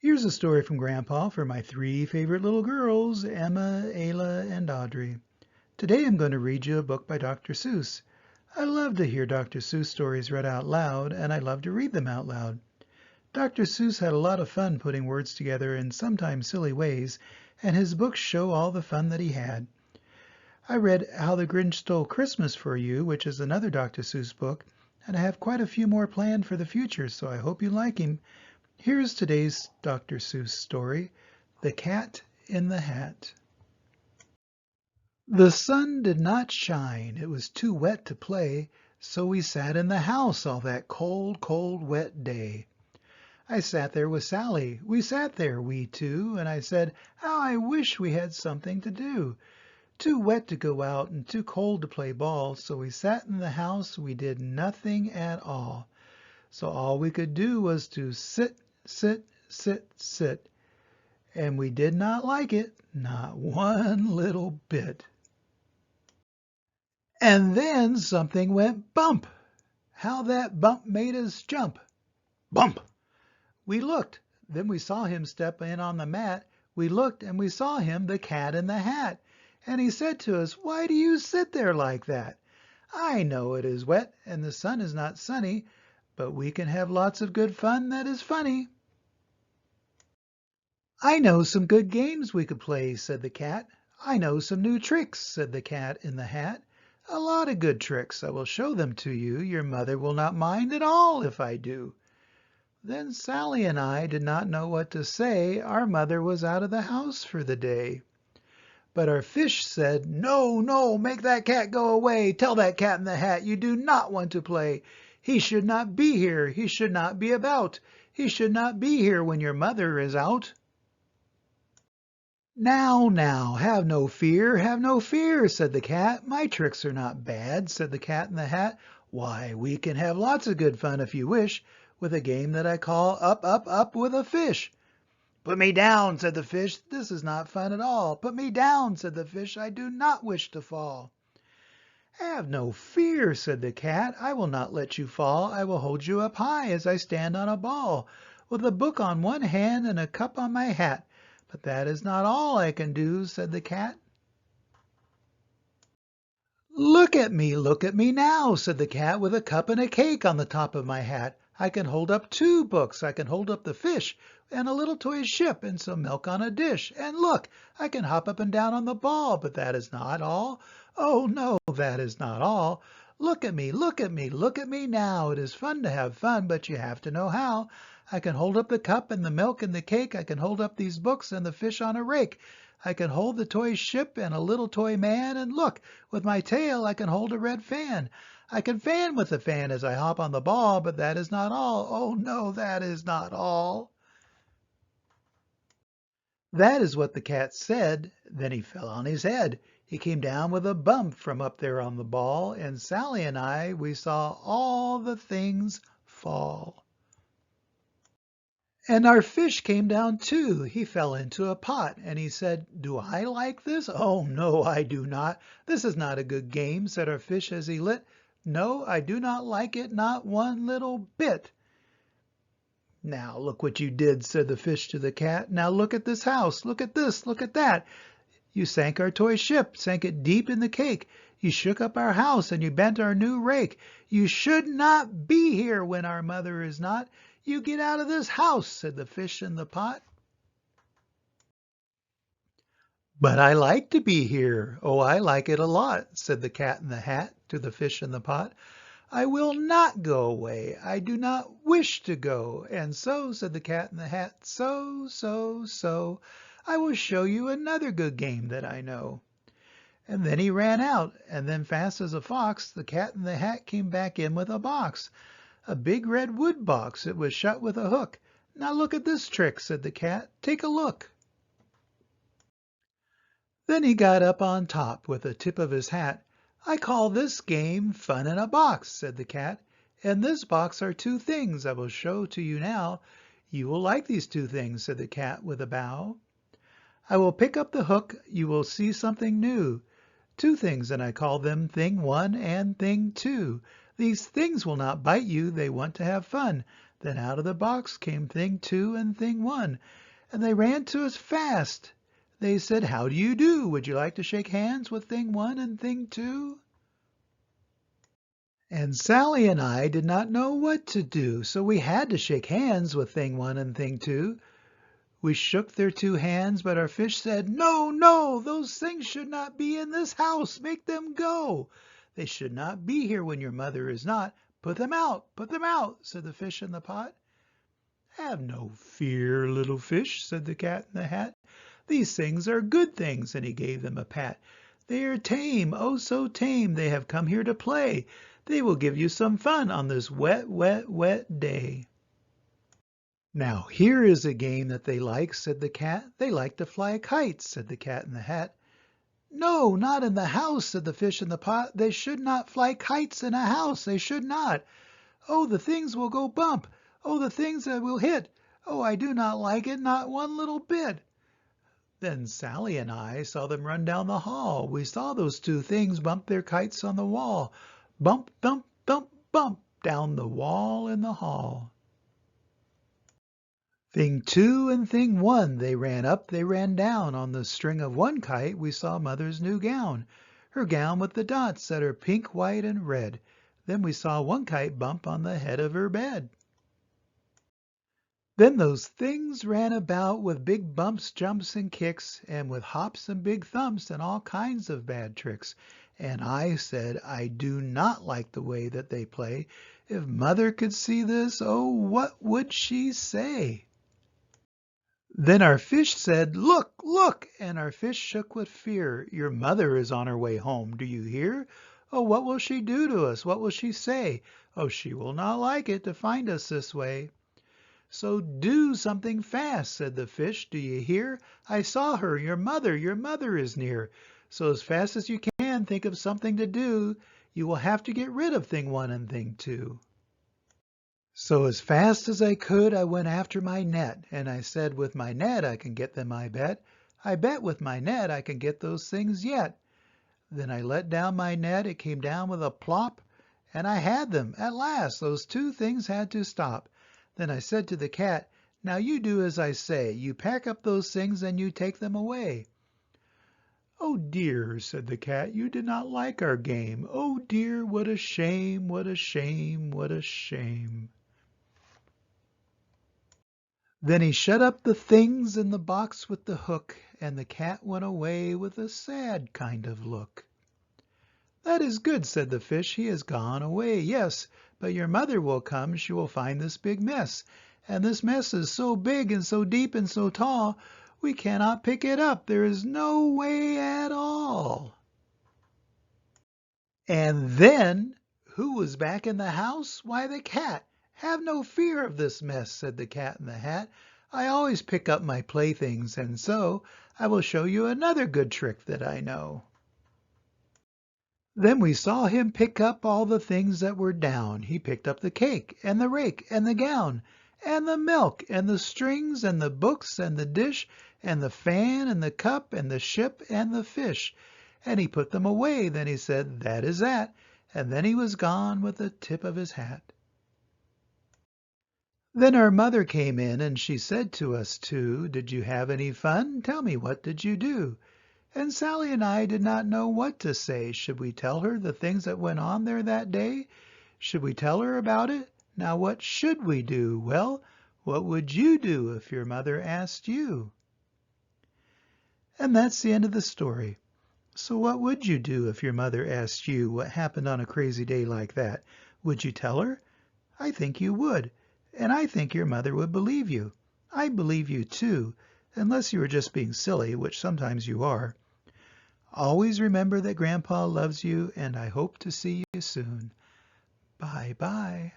Here's a story from Grandpa for my three favorite little girls, Emma, Ayla, and Audrey. Today I'm going to read you a book by Dr. Seuss. I love to hear Dr. Seuss stories read out loud, and I love to read them out loud. Dr. Seuss had a lot of fun putting words together in sometimes silly ways, and his books show all the fun that he had. I read How the Grinch Stole Christmas for you, which is another Dr. Seuss book, and I have quite a few more planned for the future, so I hope you like him. Here's today's Dr. Seuss story, The Cat in the Hat. The sun did not shine, it was too wet to play, so we sat in the house all that cold, cold, wet day. I sat there with Sally, we sat there, we two, and I said, how I wish we had something to do. Too wet to go out and too cold to play ball, so we sat in the house, we did nothing at all. So all we could do was to sit, sit, sit, sit, and we did not like it, not one little bit. And then something went bump. How that bump made us jump. Bump! We looked. Then we saw him step in on the mat. We looked and we saw him, the cat in the hat. And he said to us, why do you sit there like that? I know it is wet and the sun is not sunny, but we can have lots of good fun that is funny. I know some good games we could play, said the cat. I know some new tricks, said the cat in the hat. A lot of good tricks. I will show them to you. Your mother will not mind at all if I do. Then Sally and I did not know what to say. Our mother was out of the house for the day. But our fish said, no, no, make that cat go away. Tell that cat in the hat you do not want to play. He should not be here. He should not be about. He should not be here when your mother is out. Now, now, have no fear, said the cat. My tricks are not bad, said the cat in the hat. Why, we can have lots of good fun if you wish, with a game that I call Up, Up, Up with a Fish. Put me down, said the fish. This is not fun at all. Put me down, said the fish. I do not wish to fall. Have no fear, said the cat. I will not let you fall. I will hold you up high as I stand on a ball, with a book on one hand and a cup on my hat. But that is not all I can do, said the cat. Look at me now, said the cat, with a cup and a cake on the top of my hat. I can hold up two books. I can hold up the fish and a little toy ship and some milk on a dish. And look, I can hop up and down on the ball, but that is not all. Oh, no, that is not all. Look at me, look at me, look at me now. It is fun to have fun, but you have to know how. I can hold up the cup and the milk and the cake. I can hold up these books and the fish on a rake. I can hold the toy ship and a little toy man. And look, with my tail I can hold a red fan. I can fan with the fan as I hop on the ball, but that is not all. Oh no, that is not all. That is what the cat said. Then he fell on his head. He came down with a bump from up there on the ball, and Sally and I, we saw all the things fall. And our fish came down too. He fell into a pot, and he said, do I like this? Oh, no, I do not. This is not a good game, said our fish as he lit. No, I do not like it, not one little bit. Now look what you did, said the fish to the cat. Now look at this house. Look at this. Look at that. You sank our toy ship, sank it deep in the cake. You shook up our house and you bent our new rake. You should not be here when our mother is not. You get out of this house, said the fish in the pot. But I like to be here. Oh, I like it a lot, said the cat in the hat to the fish in the pot. I will not go away. I do not wish to go. And so, said the cat in the hat, so, I will show you another good game that I know. And then he ran out, and then fast as a fox, the cat in the hat came back in with a box. A big red wood box. It was shut with a hook. Now look at this trick, said the cat. Take a look. Then he got up on top with the tip of his hat. I call this game Fun in a Box, said the cat. In this box are two things I will show to you now. You will like these two things, said the cat with a bow. I will pick up the hook. You will see something new. Two things, and I call them Thing 1 and Thing 2. These things will not bite you. They want to have fun. Then out of the box came thing 2 and thing 1, and they ran to us fast. They said, "How do you do? Would you like to shake hands with thing 1 and thing 2?" And Sally and I did not know what to do, so we had to shake hands with thing 1 and thing 2. We shook their 2 hands, but our fish said, "No, no, those things should not be in this house. Make them go. They should not be here when your mother is not. Put them out," said the fish in the pot. "Have no fear, little fish," said the cat in the hat. "These things are good things," and he gave them a pat. "They are tame, oh so tame. They have come here to play. They will give you some fun on this wet, wet, wet day." "Now here is a game that they like," said the cat. "They like to fly kites," said the cat in the hat. "No, not in the house," said the fish in the pot. "They should not fly kites in a house. They should not. Oh, the things will go bump. Oh, the things that will hit. Oh, I do not like it, not one little bit." Then Sally and I saw them run down the hall. We saw those 2 things bump their kites on the wall. Bump, bump, bump, bump, down the wall in the hall. Thing 2 and thing 1, they ran up, they ran down. On the string of one kite we saw Mother's new gown. Her gown with the dots that are pink, white, and red. Then we saw one kite bump on the head of her bed. Then those things ran about with big bumps, jumps, and kicks, and with hops and big thumps and all kinds of bad tricks. And I said, "I do not like the way that they play. If Mother could see this, oh, what would she say?" Then our fish said, "Look, look!" And our fish shook with fear. "Your mother is on her way home. Do you hear? Oh, what will she do to us? What will she say? Oh, she will not like it to find us this way." "So do something fast," said the fish. "Do you hear? I saw her. Your mother is near. So as fast as you can, think of something to do. You will have to get rid of thing 1 and thing 2. So as fast as I could, I went after my net, and I said, "With my net I can get them, I bet. I bet with my net I can get those things yet." Then I let down my net, it came down with a plop, and I had them. At last those 2 things had to stop. Then I said to the cat, "Now you do as I say. You pack up those things and you take them away." "Oh dear," said the cat, "you did not like our game. Oh dear, what a shame, what a shame, what a shame." Then he shut up the things in the box with the hook, and the cat went away with a sad kind of look. "That is good," said the fish. "He has gone away, yes, but your mother will come. She will find this big mess, and this mess is so big and so deep and so tall, we cannot pick it up. There is no way at all." And then who was back in the house? Why, the cat. "Have no fear of this mess," said the cat in the hat. "I always pick up my playthings, and so I will show you another good trick that I know." Then we saw him pick up all the things that were down. He picked up the cake and the rake and the gown and the milk and the strings and the books and the dish and the fan and the cup and the ship and the fish. And he put them away. Then he said, "That is that." And then he was gone with the tip of his hat. Then our mother came in and she said to us 2, "Did you have any fun? Tell me, what did you do?" And Sally and I did not know what to say. Should we tell her the things that went on there that day? Should we tell her about it? Now what should we do? Well, what would you do if your mother asked you? And that's the end of the story. So what would you do if your mother asked you what happened on a crazy day like that? Would you tell her? I think you would. And I think your mother would believe you. I believe you too, unless you are just being silly, which sometimes you are. Always remember that Grandpa loves you, and I hope to see you soon. Bye-bye.